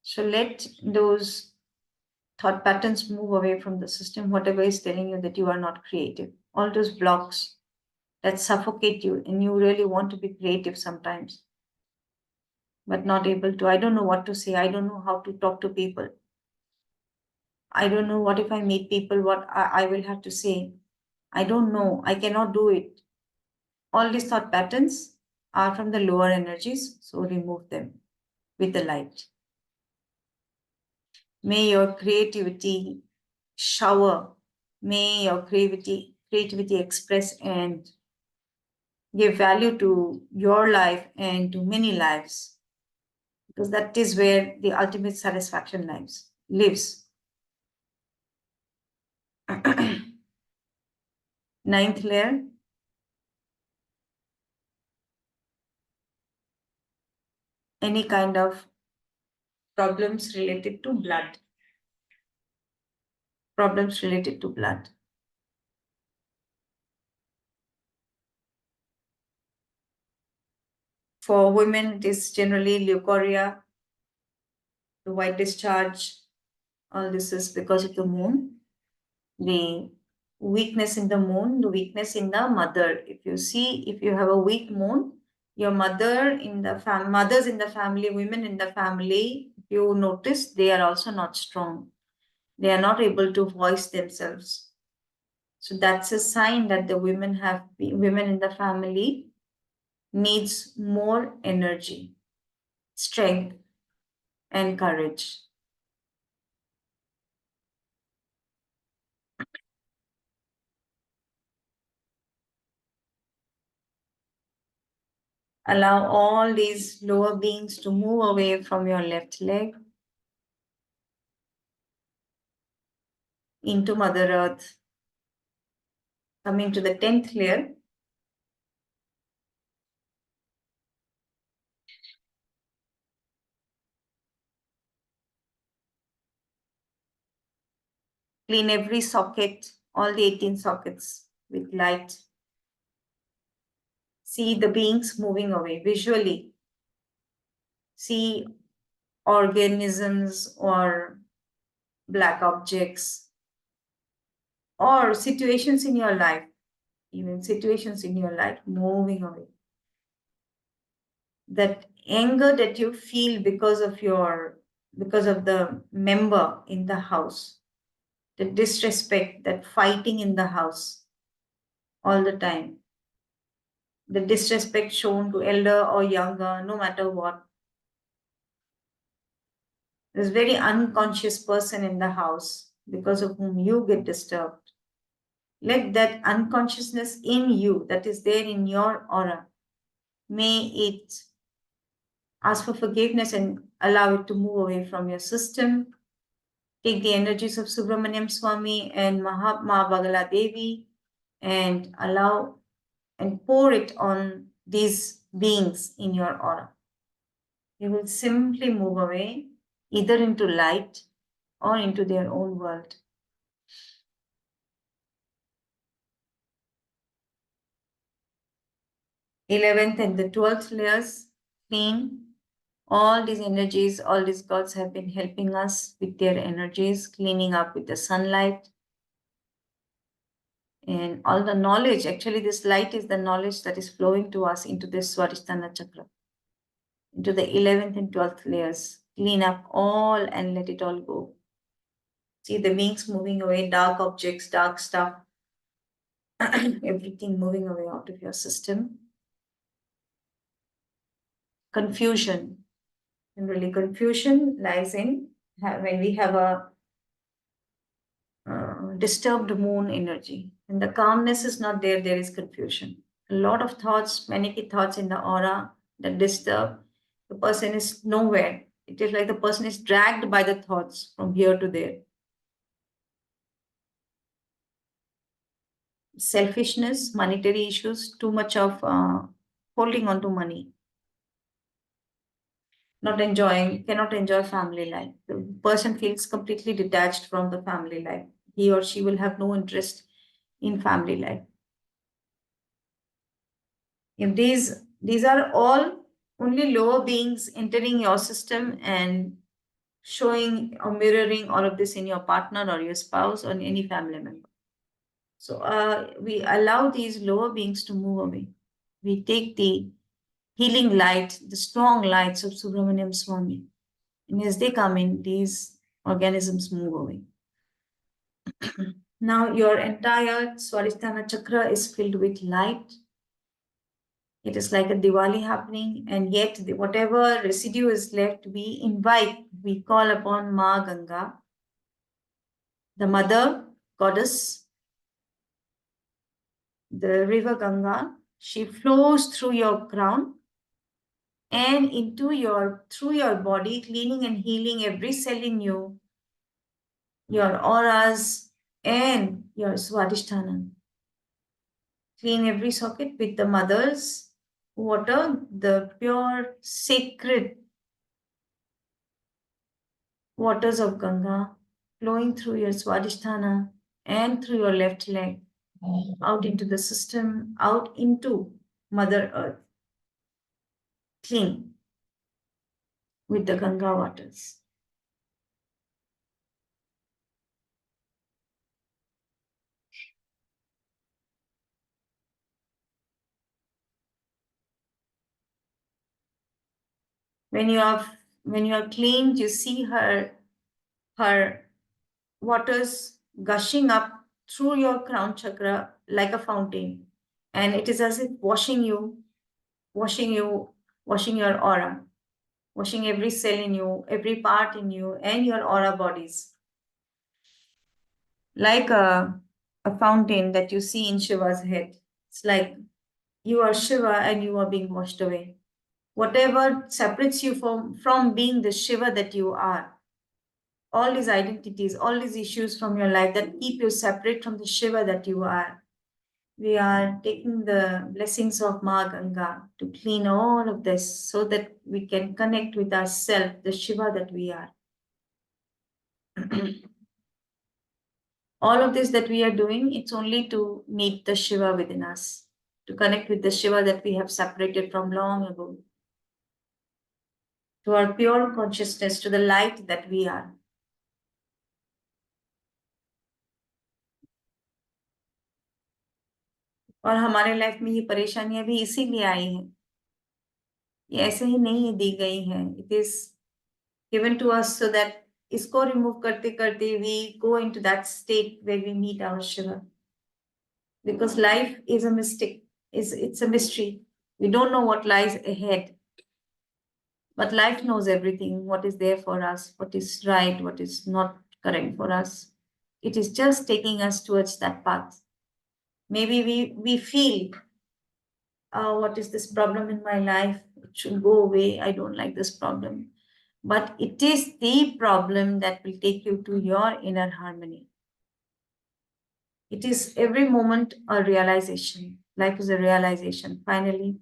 So let those thought patterns move away from the system, whatever is telling you that you are not creative. All those blocks that suffocate you, and you really want to be creative sometimes, but not able to. I don't know what to say. I don't know how to talk to people. I don't know what if I meet people, what I will have to say. I don't know. I cannot do it. All these thought patterns are from the lower energies, so remove them with the light. May your creativity shower. May your creativity express and give value to your life and to many lives, because that is where the ultimate satisfaction lives. Ninth layer. Any kind of problems related to blood. Problems related to blood. For women, it is generally leukorrhea, the white discharge. All this is because of the moon. The weakness in the moon, the weakness in the mother. If you have a weak moon, your mothers in the family, women in the family, if you notice, they are also not strong. They are not able to voice themselves. So that's a sign that the women in the family needs more energy, strength, and courage. Allow all these lower beings to move away from your left leg into Mother Earth. Coming to the 10th layer, clean every socket, all the 18 sockets with light. See the beings moving away visually. See organisms or black objects or situations in your life, even situations in your life moving away. That anger that you feel because of the member in the house, the disrespect, that fighting in the house all the time, the disrespect shown to elder or younger, no matter what. There's a very unconscious person in the house because of whom you get disturbed. Let that unconsciousness in you that is there in your aura, may it ask for forgiveness and allow it to move away from your system. Take the energies of Subramaniam Swamy and Maa Bagalamukhi Devi and allow and pour it on these beings in your aura. They will simply move away either into light or into their own world. 11th and the 12th layers, clean. All these energies, all these gods have been helping us with their energies, cleaning up with the sunlight. And all the knowledge, actually this light is the knowledge that is flowing to us into this Swadhisthana Chakra, into the 11th and 12th layers. Clean up all and let it all go. See the beings moving away, dark objects, dark stuff, everything moving away out of your system. Confusion. And really confusion lies in when we have a disturbed moon energy. When the calmness is not there, there is confusion. A lot of thoughts, many thoughts in the aura that disturb. The person is nowhere. It is like the person is dragged by the thoughts from here to there. Selfishness, monetary issues, too much of holding on to money. Not enjoying, cannot enjoy family life. The person feels completely detached from the family life. He or she will have no interest in family life. If these are all only lower beings entering your system and showing or mirroring all of this in your partner or your spouse or any family member. So we allow these lower beings to move away. We take the healing light, the strong lights of Subramaniam Swamy. And as they come in, these organisms move away. Now your entire Swadhisthana Chakra is filled with light. It is like a Diwali happening, and yet whatever residue is left, we call upon Maa Ganga, the mother goddess, the river Ganga. She flows through your crown and through your body, cleaning and healing every cell in you, your auras, and your Swadhisthana. Clean every socket with the mother's water, the pure, sacred waters of Ganga flowing through your Swadhisthana and through your left leg, out into the system, out into Mother Earth. clean with the Ganga waters. When you are cleaned, you see her waters gushing up through your crown chakra like a fountain, and it is as if washing your aura, washing every cell in you, every part in you, and your aura bodies, like a fountain that you see in Shiva's head. It's like you are Shiva and you are being washed away. Whatever separates you from being the Shiva that you are, all these identities, all these issues from your life that keep you separate from the Shiva that you are. We are taking the blessings of Maa Ganga to clean all of this so that we can connect with ourselves, the Shiva that we are. All of this that we are doing, it's only to meet the Shiva within us, to connect with the Shiva that we have separated from long ago, to our pure consciousness, to the light that we are. और हमारे life में ये परेशानियां भी इसीलिए आई हैं, ये ऐसे ही नहीं दी गई हैं. It is given to us so that इसको रिमूव करते करते we go into that state where we meet our Shiva. Because life is a mystic, it's a mystery. We don't know what lies ahead. But life knows everything, what is there for us, what is right, what is not correct for us. It is just taking us towards that path. Maybe we feel, what is this problem in my life? It should go away. I don't like this problem. But it is the problem that will take you to your inner harmony. It is every moment a realization. Life is a realization. Finally,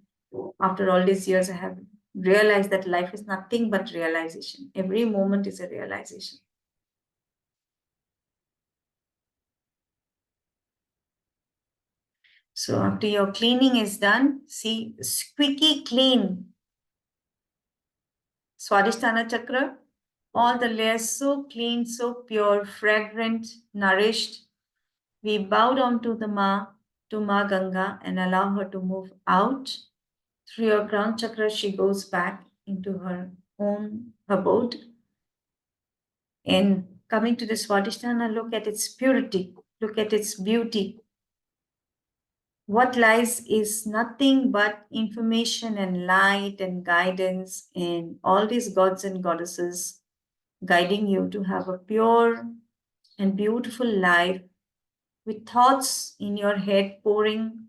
after all these years, I have realized that life is nothing but realization. Every moment is a realization. So after your cleaning is done, see, squeaky clean. Swadhisthana Chakra, all the layers so clean, so pure, fragrant, nourished. We bow down to the Maa, to Maa Ganga, and allow her to move out. Through your crown chakra, she goes back into her own abode. And coming to the Swadhisthana, look at its purity, look at its beauty. What lies is nothing but information and light and guidance, and all these gods and goddesses guiding you to have a pure and beautiful life with thoughts in your head pouring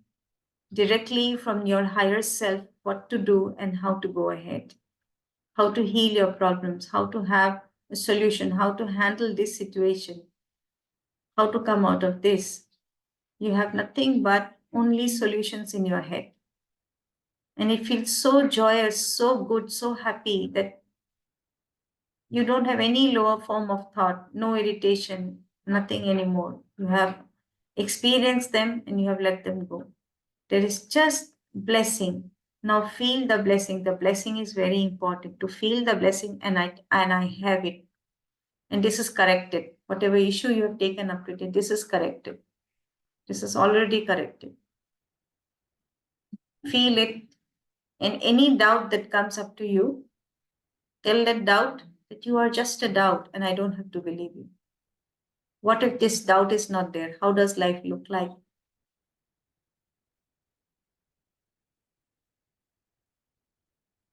directly from your higher self what to do and how to go ahead, how to heal your problems, how to have a solution, how to handle this situation, how to come out of this. You have nothing but only solutions in your head. And it feels so joyous, so good, so happy that you don't have any lower form of thought, no irritation, nothing anymore. You have experienced them and you have let them go. There is just blessing. Now feel the blessing. The blessing is very important, to feel the blessing, and I have it. And this is corrected. Whatever issue you have taken up with it, this is corrected. This is already corrected. Feel it. And any doubt that comes up to you, tell that doubt that you are just a doubt and I don't have to believe you. What if this doubt is not there? How does life look like?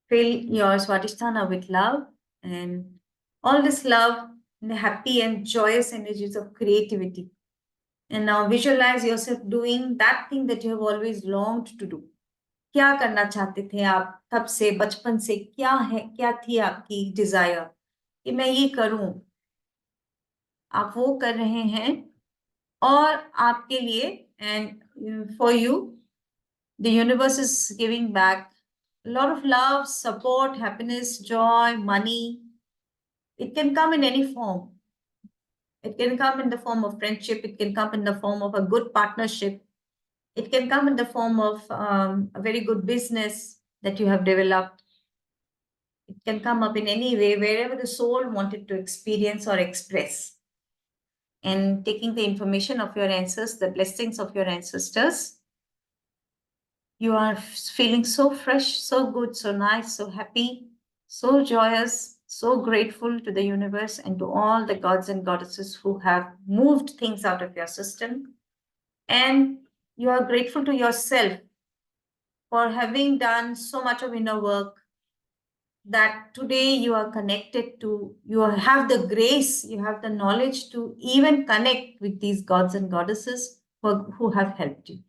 Fill your Swadhisthana with love, and all this love, the happy and joyous energies of creativity. And now visualize yourself doing that thing that you have always longed to do. क्या करना चाहते थे आप तब से, बचपन से? क्या है, क्या थी आपकी डिजायर कि मैं ये करूं? आप वो कर रहे हैं, और आपके लिए, and for you, the universe is giving back a lot of love, support, happiness, joy, money. It can come in any form. It can come in the form of friendship. It can come in the form of a good partnership. It can come in the form of a very good business that you have developed. can come up in any way, wherever the soul wanted to experience or express. And taking the information of your ancestors, the blessings of your ancestors, you are feeling so fresh, so good, so nice, so happy, so joyous, so grateful to the universe and to all the gods and goddesses who have moved things out of your system. And you are grateful to yourself for having done so much of inner work, that today you are connected to, you have the grace, you have the knowledge to even connect with these gods and goddesses who have helped you.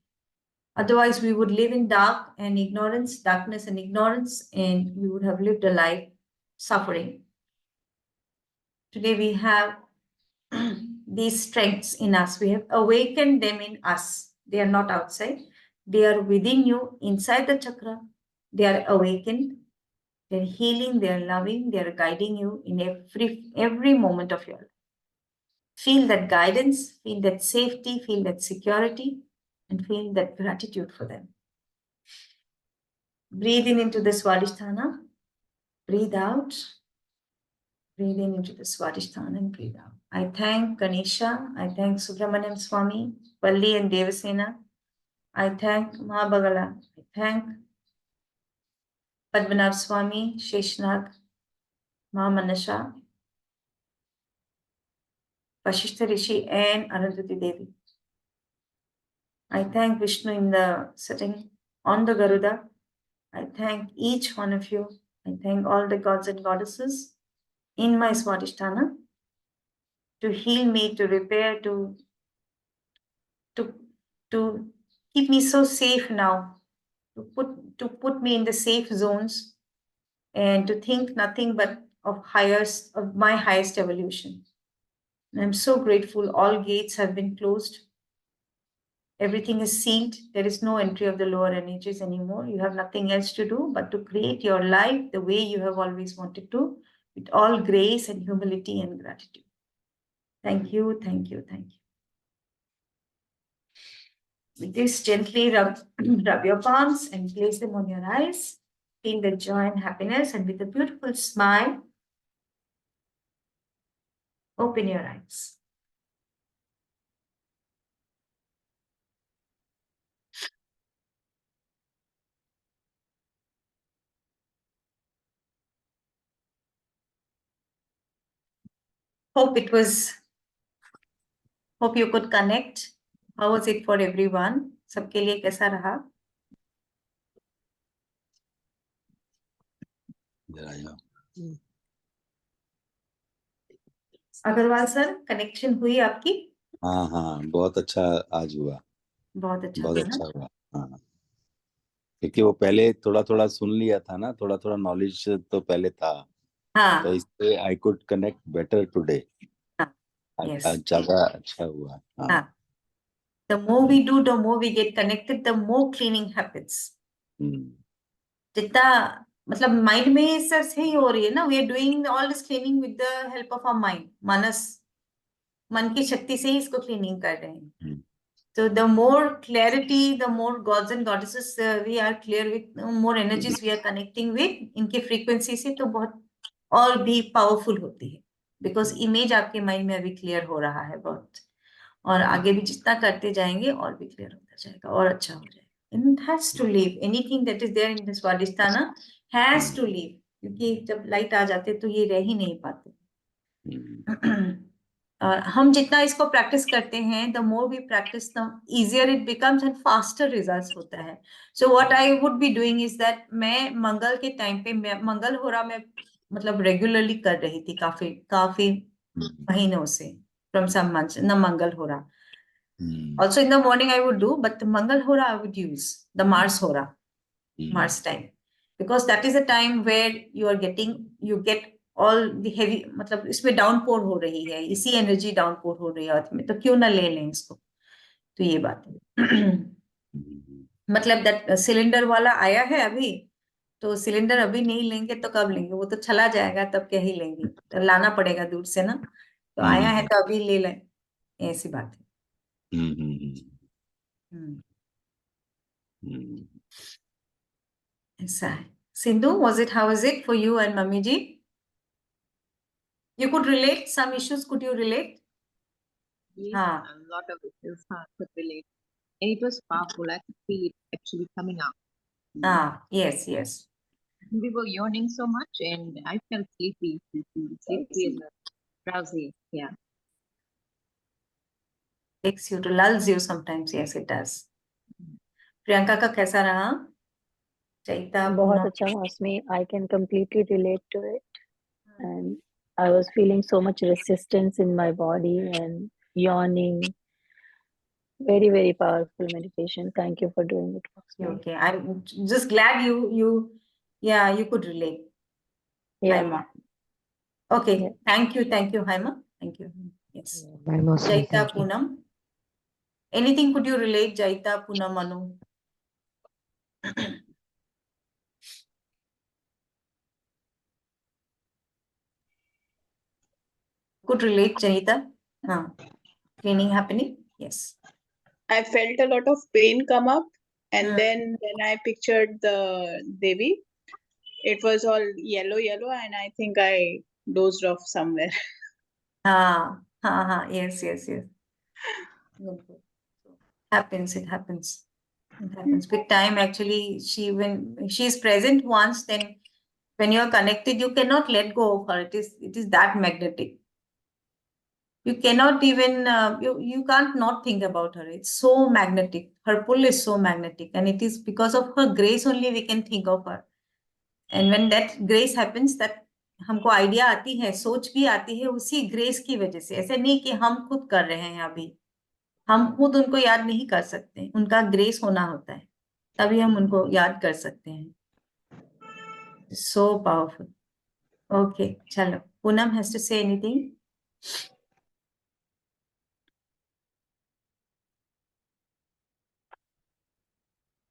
Otherwise, we would live in darkness and ignorance, and we would have lived a life suffering. Today we have these strengths in us. We have awakened them in us. They are not outside. They are within you, inside the chakra. They are awakened. They're healing, they're loving, they're guiding you in every moment of your life. Feel that guidance, feel that safety, feel that security, and feel that gratitude for them. Breathe in into the Swadhisthana. Breathe out. Breathe in into the Swadhisthana and breathe out. I thank Ganesha. I thank Subramaniam Swamy, Valli and Devasena. I thank Maa Bagalamukhi. I thank Padmanabhswamy, Shesh, Naag, Maa Manasha, Rishi and Arundhuti Devi. I thank Vishnu in the sitting on the Garuda. I thank each one of you. I thank all the gods and goddesses in my Swadhisthana to heal me, to repair, to keep me so safe now, to put me in the safe zones, and to think nothing but of my highest evolution. And I'm so grateful. All gates have been closed. Everything is sealed. There is no entry of the lower energies anymore. You have nothing else to do but to create your life the way you have always wanted to, with all grace and humility and gratitude. Thank you, thank you, thank you. With this, gently rub your palms and place them on your eyes. Feel the joy and happiness, and with a beautiful smile, open your eyes. Hope you could connect. How was it for everyone? सबके लिए कैसा रहा? Agarwal sir, connection हुई आपकी?
हाँ हाँ, बहुत अच्छा आज हुआ।
बहुत अच्छा
हुआ। हाँ, क्योंकि वो पहले थोड़ा थोड़ा सुन लिया था ना, थोड़ा थोड़ा नॉलेज तो पहले था।
हाँ,
तो इससे I could connect better today.
yes.
आज ज्यादा अच्छा हुआ। हाँ।
The more we do, the more we get connected, the more cleaning happens. जितना मतलब माइंड में सही हो रही है ना, we are doing all this cleaning with the help of our mind. मन की शक्ति से ही इसको क्लीनिंग कर रहे हैं. So the more clarity, the more gods and goddesses we are clear with, more energies we are connecting with, इनके frequency से तो बहुत और भी powerful होती है. Because image आपके mind में अभी clear हो रहा है बहुत, और आगे भी जितना करते जाएंगे और भी clear होता जाएगा और अच्छा हो जाएगा. And it has to leave. Anything that is there in this Swadhisthana has to leave. क्योंकि जब light आ जाते तो ये रह ही नहीं पाते. हम जितना इसको प्रैक्टिस करते हैं, the more we practice the easier it becomes and faster results होता है. So what I would be doing is that मैं मंगल के टाइम पे मंगल होरा में मतलब रेगुलरली कर रही थी काफी महीनों से, फ्रॉम सम मंथ्स न Mangal hora. Also in the morning I would do, but Mangal hora I would use the Mars hora, Mars time, because that is a time where you get all the heavy, मतलब इसमें डाउनपोर हो रही है, इसी एनर्जी डाउनपोर हो रही है अर्थ में, तो क्यों ना ले लें इसको. तो ये बात है. मतलब दैट सिलेंडर वाला आया है अभी, तो सिलेंडर अभी नहीं लेंगे तो कब लेंगे? वो तो चला जाएगा, तब क्या ही लेंगे, तो लाना पड़ेगा दूर से ना. तो आया है तो अभी ले लें, ऐसी बात है. ऐसा है. Sindhu, how was it for you and Mummy ji? You could relate some issues. Could you relate?
Yes,
Ah.
a lot of issues could relate. And it was powerful. I could feel it actually coming out.
Ah, yes, yes.
We were yawning so much and I felt sleepy and drowsy. Yeah.
Takes you to lulls you sometimes. Yes, it does. Priyanka का कैसा रहा? Chaita,
बहुत
Poonam?
अच्छा Mosmi. I can completely relate to it. And I was feeling so much resistance in my body and yawning. Very, very powerful meditation. Thank you for doing it, Mosmi.
Okay, I'm just glad you could relate.
Yeah.
Haima. Okay,
Yeah.
thank you, Haima. Thank you. Yes.
Bye, Mosmi.
Jaita,
Thank you.
Poonam. Anything could you relate, Jaita, Poonam, Manu? Could relate, Jaita? Cleaning happening? Yes.
I felt a lot of pain come up, and
Mm.
then when I pictured the Devi, it was all yellow, and I think I dozed off somewhere.
Yes. Happens, it happens. It happens. With time, actually, when she's present once, then when you're connected, you cannot let go of her. It is that magnetic. You cannot even you can't not think about her. It's so magnetic. Her pull is so magnetic, and it is because of her grace only we can think of her. And when that grace happens, that हमको idea आती है, सोच भी आती है उसी grace की वजह से. ऐसे नहीं कि हम खुद कर रहे हैं अभी, हम खुद उनको याद नहीं कर सकते, उनका ग्रेस होना होता है, तभी हम उनको याद कर सकते हैं. So powerful. Okay, चलो. Poonam has to say anything.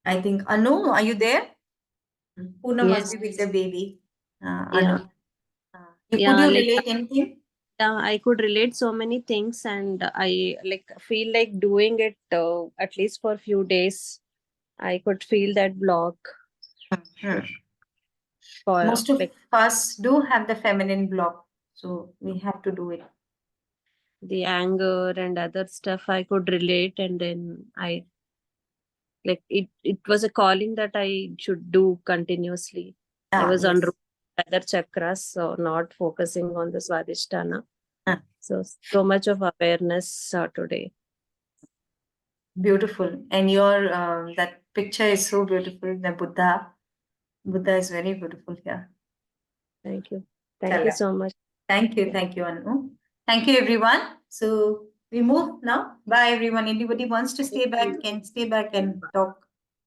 I think Anu, are you there? Poonam must
Yes.
be with the baby.
Yeah.
Anu. Could
Yeah,
you
like
relate anything?
I could relate so many things, and I feel like doing it at least for a few days. I could feel that block for
Most of us do have the feminine block, so we have to do it.
the anger and other stuff. I could relate, and then I it was a calling that I should do continuously. I was on
Yes.
other chakras, so not focusing on the Swadhisthana.
Ah.
So much of awareness today.
Beautiful. And your that picture is so beautiful. The Buddha is very beautiful here.
Thank you. Thank you so much.
Thank you, Anu. Thank you, everyone. So we move now. Bye, everyone. Anybody wants to stay back can stay back and talk.